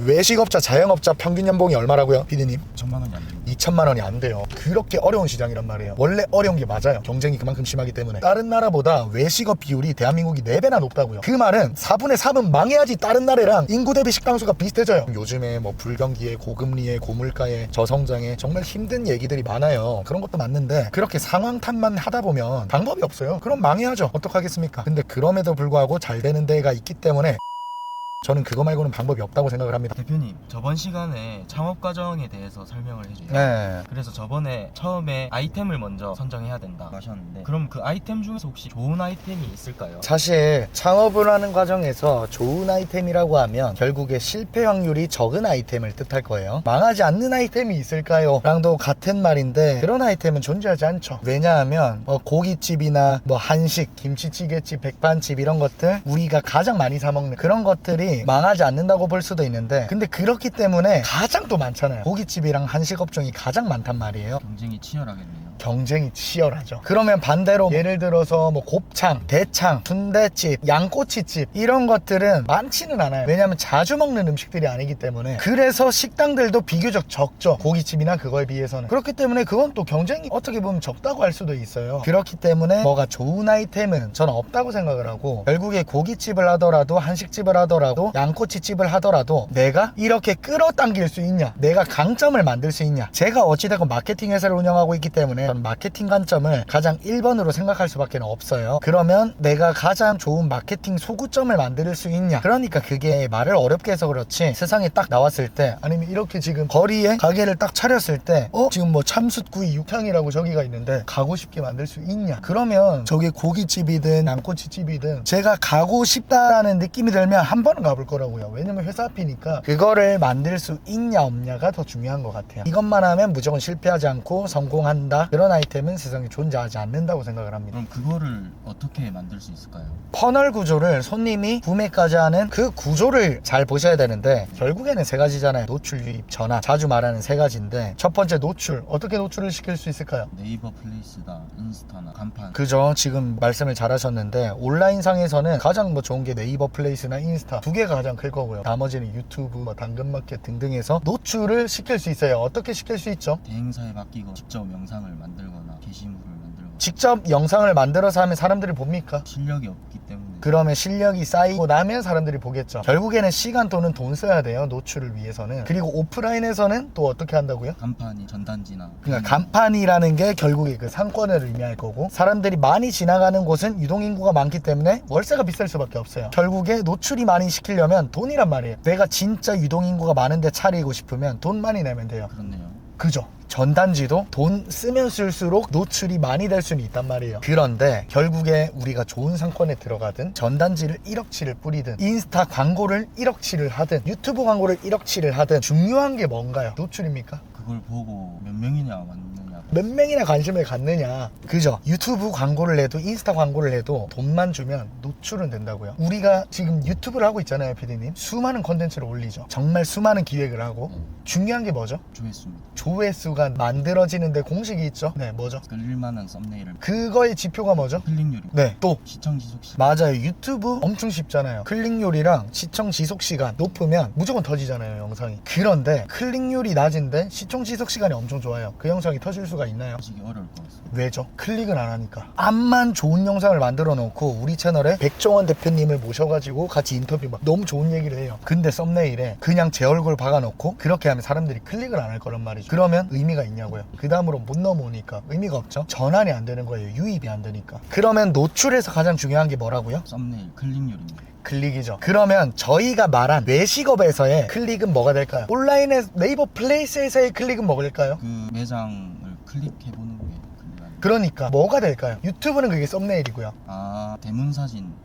외식업자, 자영업자 평균 연봉이 얼마라고요, 피디님? 1,000만 원이 안 됩니다. 2천만 원이 안 돼요. 그렇게 어려운 시장이란 말이에요. 원래 어려운 게 맞아요. 경쟁이 그만큼 심하기 때문에. 다른 나라보다 외식업 비율이 대한민국이 4배나 높다고요. 그 말은 4분의 3은 망해야지 다른 나라랑 인구 대비 식당수가 비슷해져요. 요즘에 뭐 불경기에, 고금리에, 고물가에, 저성장에 정말 힘든 얘기들이 많아요. 그런 것도 맞는데 그렇게 상황 탓만 하다 보면 방법이 없어요. 그럼 망해야죠. 어떡하겠습니까? 근데 그럼에도 불구하고 잘 되는 데가 있기 때문에 저는 그거 말고는 방법이 없다고 생각을 합니다. 대표님, 저번 시간에 창업 과정에 대해서 설명을 해주세요. 네. 그래서 저번에 처음에 아이템을 먼저 선정해야 된다 하셨는데, 그럼 그 아이템 중에서 혹시 좋은 아이템이 있을까요? 사실 창업을 하는 과정에서 좋은 아이템이라고 하면 결국에 실패 확률이 적은 아이템을 뜻할 거예요. 망하지 않는 아이템이 있을까요? 랑도 같은 말인데 그런 아이템은 존재하지 않죠. 왜냐하면 뭐 고깃집이나 뭐 한식, 김치찌개집, 백반집 이런 것들 우리가 가장 많이 사 먹는 그런 것들이 망하지 않는다고 볼 수도 있는데, 근데 그렇기 때문에 가장 또 많잖아요. 고깃집이랑 한식 업종이 가장 많단 말이에요. 경쟁이 치열하겠네요. 경쟁이 치열하죠. 그러면 반대로 예를 들어서 뭐 곱창, 대창, 순대집, 양꼬치집 이런 것들은 많지는 않아요. 왜냐하면 자주 먹는 음식들이 아니기 때문에. 그래서 식당들도 비교적 적죠. 고깃집이나 그거에 비해서는. 그렇기 때문에 그건 또 경쟁이 어떻게 보면 적다고 할 수도 있어요. 그렇기 때문에 뭐가 좋은 아이템은 저는 없다고 생각을 하고, 결국에 고깃집을 하더라도 한식집을 하더라도 양꼬치집을 하더라도 내가 이렇게 끌어당길 수 있냐, 내가 강점을 만들 수 있냐. 제가 어찌되건 마케팅 회사를 운영하고 있기 때문에 저는 마케팅 관점을 가장 1번으로 생각할 수밖에 없어요. 그러면 내가 가장 좋은 마케팅 소구점을 만들 수 있냐. 그러니까 그게 말을 어렵게 해서 그렇지, 세상에 딱 나왔을 때, 아니면 이렇게 지금 거리에 가게를 딱 차렸을 때 지금 뭐 참숯구이 육탕이라고 저기가 있는데 가고 싶게 만들 수 있냐. 그러면 저게 고깃집이든 양꼬치집이든 제가 가고 싶다라는 느낌이 들면 한 번은 가볼 거라고요. 왜냐면 회사 앞이니까. 그거를 만들 수 있냐 없냐가 더 중요한 것 같아요. 이것만 하면 무조건 실패하지 않고 성공한다, 그런 아이템은 세상에 존재하지 않는다고 생각을 합니다. 그럼 그거를 어떻게 만들 수 있을까요? 퍼널 구조를 손님이 구매까지 하는 그 구조를 잘 보셔야 되는데, 결국에는 세 가지잖아요. 노출, 유입, 전환. 자주 말하는 세 가지인데, 첫 번째 노출. 어떻게 노출을 시킬 수 있을까요? 네이버 플레이스나 인스타나 간판. 그죠. 지금 말씀을 잘 하셨는데, 온라인상에서는 가장 뭐 좋은 게 네이버 플레이스나 인스타 두 개가 가장 클 거고요. 나머지는 유튜브, 뭐 당근마켓 등등에서 노출을 시킬 수 있어요. 어떻게 시킬 수 있죠? 대행사에 맡기고 직접 영상을 만들거나 게시물을 만들거나. 직접 영상을 만들어서 하면 사람들이 봅니까? 실력이 없기 때문에. 그러면 실력이 쌓이고 나면 사람들이 보겠죠. 결국에는 시간 또는 돈 써야 돼요, 노출을 위해서는. 그리고 오프라인에서는 또 어떻게 한다고요? 간판이 전단지나. 그러니까 간판이라는 게 결국에 그 상권을 의미할 거고, 사람들이 많이 지나가는 곳은 유동인구가 많기 때문에 월세가 비쌀 수밖에 없어요. 결국에 노출이 많이 시키려면 돈이란 말이에요. 내가 진짜 유동인구가 많은데 차리고 싶으면 돈 많이 내면 돼요. 그렇네요. 그죠? 전단지도 돈 쓰면 쓸수록 노출이 많이 될 수는 있단 말이에요. 그런데 결국에 우리가 좋은 상권에 들어가든 전단지를 1억치를 뿌리든 인스타 광고를 1억치를 하든 유튜브 광고를 1억치를 하든 중요한 게 뭔가요? 노출입니까? 그걸 보고 몇 명이나 왔느냐. 몇 명이나 관심을 갖느냐. 그죠? 유튜브 광고를 해도 인스타 광고를 해도 돈만 주면 노출은 된다고요. 우리가 지금 유튜브를 하고 있잖아요, 피디님. 수많은 컨텐츠를 올리죠. 정말 수많은 기획을 하고. 중요한 게 뭐죠? 조회수입니다. 조회수가 만들어지는데 공식이 있죠. 네, 뭐죠? 끌릴만한 썸네일을. 그거의 지표가 뭐죠? 클릭률이. 네, 또 시청 지속 시간. 맞아요. 유튜브 엄청 쉽잖아요. 클릭률이랑 시청 지속 시간 높으면 무조건 터지잖아요, 영상이. 그런데 클릭률이 낮은데 시청 지속 시간이 엄청 좋아요. 그 영상이 터질 수가 있나요? 하시기 어려울 것 같습니다. 왜죠? 클릭을 안 하니까. 암만 좋은 영상을 만들어 놓고 우리 채널에 백종원 대표님을 모셔가지고 같이 인터뷰 막 너무 좋은 얘기를 해요. 근데 썸네일에 그냥 제 얼굴 박아놓고 그렇게 하면 사람들이 클릭을 안 할 거란 말이죠. 그러면 의미가 있냐고요. 그 다음으로 못 넘어오니까 의미가 없죠. 전환이 안 되는 거예요. 유입이 안 되니까. 그러면 노출에서 가장 중요한 게 뭐라고요? 썸네일 클릭률입니다. 클릭이죠. 그러면 저희가 말한 외식업에서의 클릭은 뭐가 될까요? 온라인에 네이버 플레이스에서의 클릭은 뭐가 될까요? 그 매장을 클릭해보는 게 클릭하는. 그러니까 뭐가 될까요? 유튜브는 그게 썸네일이고요. 아, 대문 사진입니까?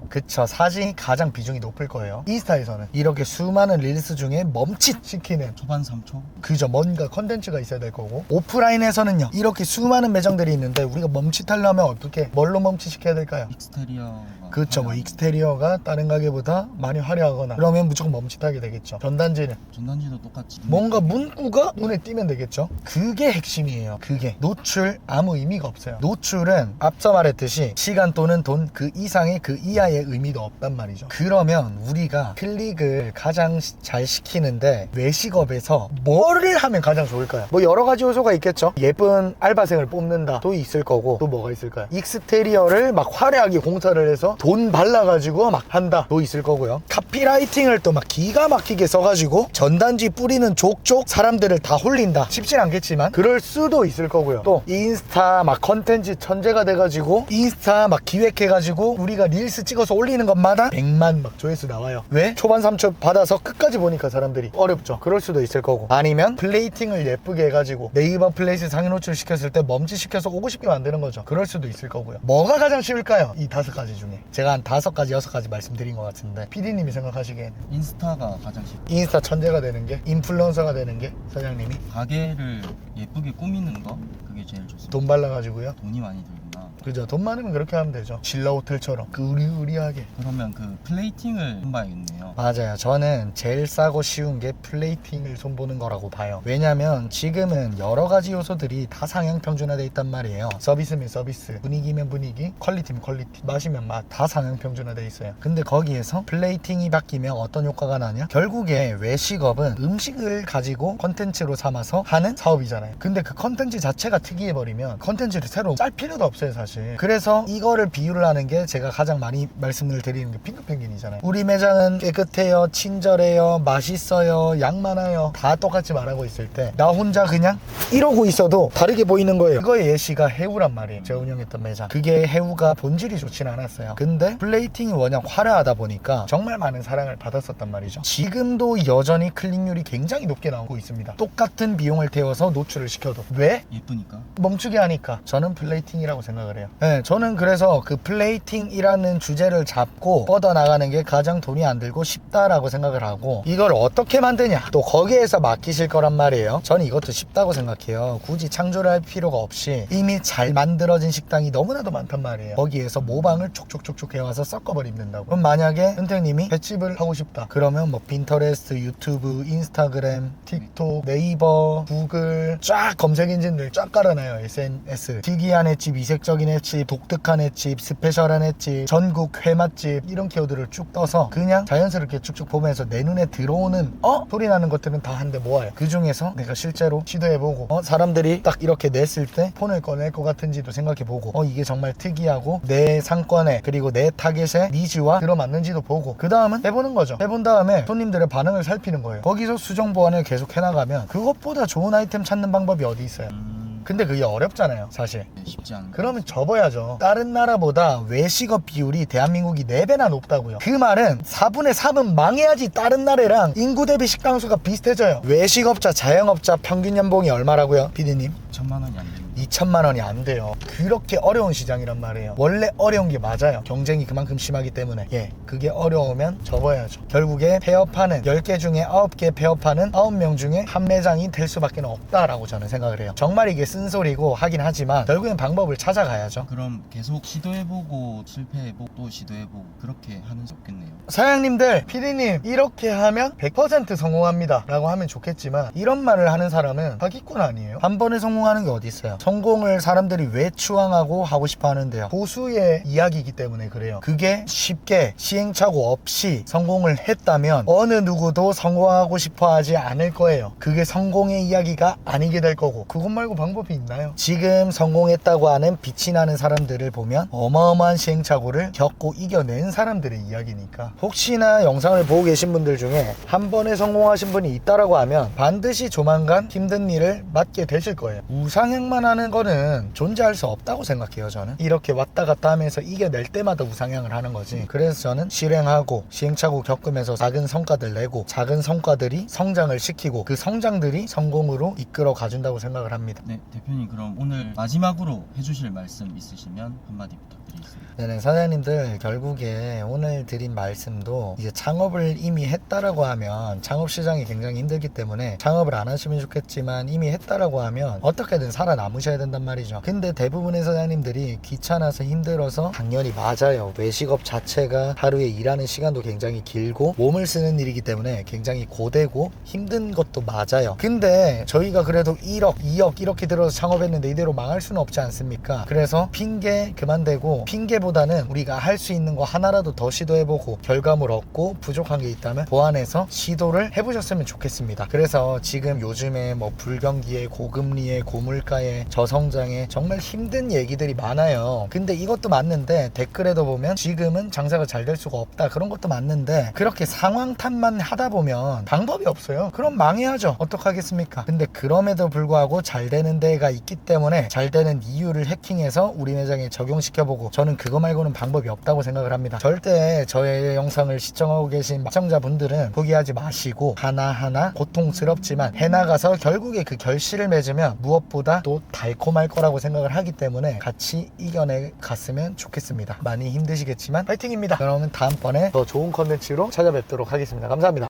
그쵸. 사진이 가장 비중이 높을 거예요. 인스타에서는 이렇게 수많은 릴스 중에 멈칫시키는, 초반 3초? 그죠, 뭔가 컨텐츠가 있어야 될 거고, 오프라인에서는요 이렇게 수많은 매장들이 있는데 우리가 멈칫하려면 어떻게, 뭘로 멈칫시켜야 될까요? 익스테리어가 그렇죠. 뭐 익스테리어가 다른 가게보다 많이 화려하거나 그러면 무조건 멈칫하게 되겠죠. 전단지는 전단지도 똑같이 뭔가 문구가 눈에 띄면 되겠죠. 그게 핵심이에요. 그게 노출 아무 의미가 없어요. 노출은 앞서 말했듯이 시간 또는 돈 그 이상의 그 이하의 의미도 없단 말이죠. 그러면 우리가 클릭을 가장 잘 시키는데 외식업에서 뭐를 하면 가장 좋을까요? 뭐 여러 가지 요소가 있겠죠. 예쁜 알바생을 뽑는다 도 있을 거고 또 뭐가 있을까요? 익스테리어를 막 화려하게 공사를 해서 돈 발라가지고 막 한다 도 있을 거고요. 카피라이팅을 또 막 기가 막히게 써가지고 전단지 뿌리는 족족 사람들을 다 홀린다. 쉽진 않겠지만 그럴 수도 있을 거고요. 또 인스타 막 컨텐츠 천재가 돼가지고 인스타 막 기획해가지고 우리가 릴스 찍어서 올리는 것마다 100만 막 조회수 나와요. 왜? 초반 3초 받아서 끝까지 보니까 사람들이 어렵죠. 그럴 수도 있을 거고 아니면 플레이팅을 예쁘게 해가지고 네이버 플레이스 상위 노출 시켰을 때 멈칫시켜서 오고 싶게 만드는 거죠. 그럴 수도 있을 거고요. 뭐가 가장 쉬울까요? 이 5가지 중에 제가 한 5가지 6가지 말씀드린 것 같은데 PD님이 생각하시기에는 인스타가 가장 쉽고 인스타 천재가 되는 게 인플루언서가 되는 게 사장님이 가게를 예쁘게 꾸미는 거 그게 제일 좋습니다. 돈 발라가지고요. 돈이 많이 들구나. 그죠. 돈 많으면 그렇게 하면 되죠. 신라 호텔처럼 의리의리하게. 그러면 그 플레이팅을 손봐야겠네요. 맞아요. 저는 제일 싸고 쉬운 게 플레이팅을 손보는 거라고 봐요. 왜냐면 지금은 여러 가지 요소들이 다 상향 평준화돼 있단 말이에요. 서비스면 서비스, 분위기면 분위기, 퀄리티면 퀄리티, 맛이면 맛, 다 상향 평준화돼 있어요. 근데 거기에서 플레이팅이 바뀌면 어떤 효과가 나냐? 결국에 외식업은 음식을 가지고 컨텐츠로 삼아서 하는 사업이잖아요. 근데 그 컨텐츠 자체가 특이해버리면 컨텐츠를 새로 짤 필요도 없어요, 사실. 그래서 이거를 비유를 하는 게 제가 가장 많이 말씀을 드리는 게 핑크펭귄이잖아요. 우리 매장은 깨끗해요, 친절해요, 맛있어요, 양 많아요, 다 똑같이 말하고 있을 때 나 혼자 그냥 이러고 있어도 다르게 보이는 거예요. 그거의 예시가 해우란 말이에요. 제가 운영했던 매장. 그게 해우가 본질이 좋진 않았어요. 근데 플레이팅이 워낙 화려하다 보니까 정말 많은 사랑을 받았었단 말이죠. 지금도 여전히 클릭률이 굉장히 높게 나오고 있습니다. 똑같은 비용을 태워서 노출을 시켜도. 왜? 예쁘니까. 멈추게 하니까. 저는 플레이팅이라고 생각을 해요. 네, 저는 그래서 그 플레이팅이라는 주제를 잡고 뻗어나가는 게 가장 돈이 안 들고 쉽다라고 생각을 하고 이걸 어떻게 만드냐 또 거기에서 맡기실 거란 말이에요. 저는 이것도 쉽다고 생각해요. 굳이 창조를 할 필요가 없이 이미 잘 만들어진 식당이 너무나도 많단 말이에요. 거기에서 모방을 촉촉촉촉 해와서 섞어버리면 된다고. 그럼 만약에 은택님이 횟집을 하고 싶다 그러면 뭐 핀터레스트, 유튜브, 인스타그램, 틱톡, 네이버, 구글 쫙 검색 엔진들 쫙 깔아놔요. SNS 특이한 횟집, 이색적인 횟집, 독특한 횟집, 스페셜한 횟집, 전국 회맛집 이런 키워드를 쭉 떠서 그냥 자연스럽게 쭉쭉 보면서 내 눈에 들어오는 소리 나는 것들은 다 한데 모아요. 그 중에서 내가 실제로 시도해보고 사람들이 딱 이렇게 냈을 때 폰을 꺼낼 것 같은지도 생각해보고 이게 정말 특이하고 내 상권에 그리고 내 타겟의 니즈와 들어맞는지도 보고 그 다음은 해보는 거죠. 해본 다음에 손님들의 반응을 살피는 거예요. 거기서 수정 보완을 계속 해나가면 그것보다 좋은 아이템 찾는 방법이 어디 있어요. 근데 그게 어렵잖아요, 사실. 네, 쉽지 않은. 그러면 접어야죠. 다른 나라보다 외식업 비율이 대한민국이 4배나 높다고요. 그 말은 4분의 3은 망해야지 다른 나라랑 인구 대비 식당 수가 비슷해져요. 외식업자, 자영업자 평균 연봉이 얼마라고요, 피디님? 1,000만 원이 안 됩니다. 2천만 원이 안 돼요. 그렇게 어려운 시장이란 말이에요. 원래 어려운 게 맞아요. 경쟁이 그만큼 심하기 때문에. 그게 어려우면 접어야죠. 결국에 폐업하는 10개 중에 9개 폐업하는 9명 중에 한 매장이 될 수밖에 없다라고 저는 생각을 해요. 정말 이게 쓴소리고 하긴 하지만 결국엔 방법을 찾아가야죠. 그럼 계속 시도해보고 실패해보고 또 시도해보고 그렇게 하는 수 없겠네요. 사장님들, 피디님 이렇게 하면 100% 성공합니다 라고 하면 좋겠지만 이런 말을 하는 사람은 사기꾼 아니에요? 한 번에 성공하는 게 어디 있어요? 성공을 사람들이 왜 추앙하고 하고 싶어 하는데요? 보수의 이야기이기 때문에 그래요. 그게 쉽게 시행착오 없이 성공을 했다면 어느 누구도 성공하고 싶어 하지 않을 거예요. 그게 성공의 이야기가 아니게 될 거고 그것 말고 방법이 있나요? 지금 성공했다고 하는 빛이 나는 사람들을 보면 어마어마한 시행착오를 겪고 이겨낸 사람들의 이야기니까 혹시나 영상을 보고 계신 분들 중에 한 번에 성공하신 분이 있다라고 하면 반드시 조만간 힘든 일을 맡게 되실 거예요. 우상향만 하는 거는 존재할 수 없다고 생각해요. 저는 이렇게 왔다 갔다 하면서 이겨낼 때마다 우상향을 하는 거지. 그래서 저는 실행하고 시행착오 겪으면서 작은 성과들 내고 작은 성과들이 성장을 시키고 그 성장들이 성공으로 이끌어 가준다고 생각을 합니다. 네, 대표님 그럼 오늘 마지막으로 해주실 말씀 있으시면 한마디 부탁드리겠습니다. 네네, 사장님들 결국에 오늘 드린 말씀도 이제 창업을 이미 했다라고 하면 창업 시장이 굉장히 힘들기 때문에 창업을 안 하시면 좋겠지만 이미 했다라고 하면 어떤 어떻게든 살아남으셔야 된단 말이죠. 근데 대부분의 사장님들이 귀찮아서 힘들어서 당연히 맞아요. 외식업 자체가 하루에 일하는 시간도 굉장히 길고 몸을 쓰는 일이기 때문에 굉장히 고되고 힘든 것도 맞아요. 근데 저희가 그래도 1억, 2억 이렇게 들어서 창업했는데 이대로 망할 수는 없지 않습니까? 그래서 핑계 그만 대고, 핑계보다는 우리가 할 수 있는 거 하나라도 더 시도해보고 결과물 얻고 부족한 게 있다면 보완해서 시도를 해보셨으면 좋겠습니다. 그래서 지금 요즘에 뭐 불경기에 고금리에 고물가에 저성장에 정말 힘든 얘기들이 많아요. 근데 이것도 맞는데 댓글에도 보면 지금은 장사가 잘 될 수가 없다, 그런 것도 맞는데 그렇게 상황 탓만 하다 보면 방법이 없어요. 그럼 망해야죠. 어떡하겠습니까? 근데 그럼에도 불구하고 잘 되는 데가 있기 때문에 잘 되는 이유를 해킹해서 우리 매장에 적용시켜보고, 저는 그거 말고는 방법이 없다고 생각을 합니다. 절대 저의 영상을 시청하고 계신 시청자분들은 포기하지 마시고 하나하나 고통스럽지만 해나가서 결국에 그 결실을 맺으면 무엇보다 또 달콤할 거라고 생각을 하기 때문에 같이 이겨내 갔으면 좋겠습니다. 많이 힘드시겠지만 파이팅입니다. 그러면 다음번에 더 좋은 컨텐츠로 찾아뵙도록 하겠습니다. 감사합니다.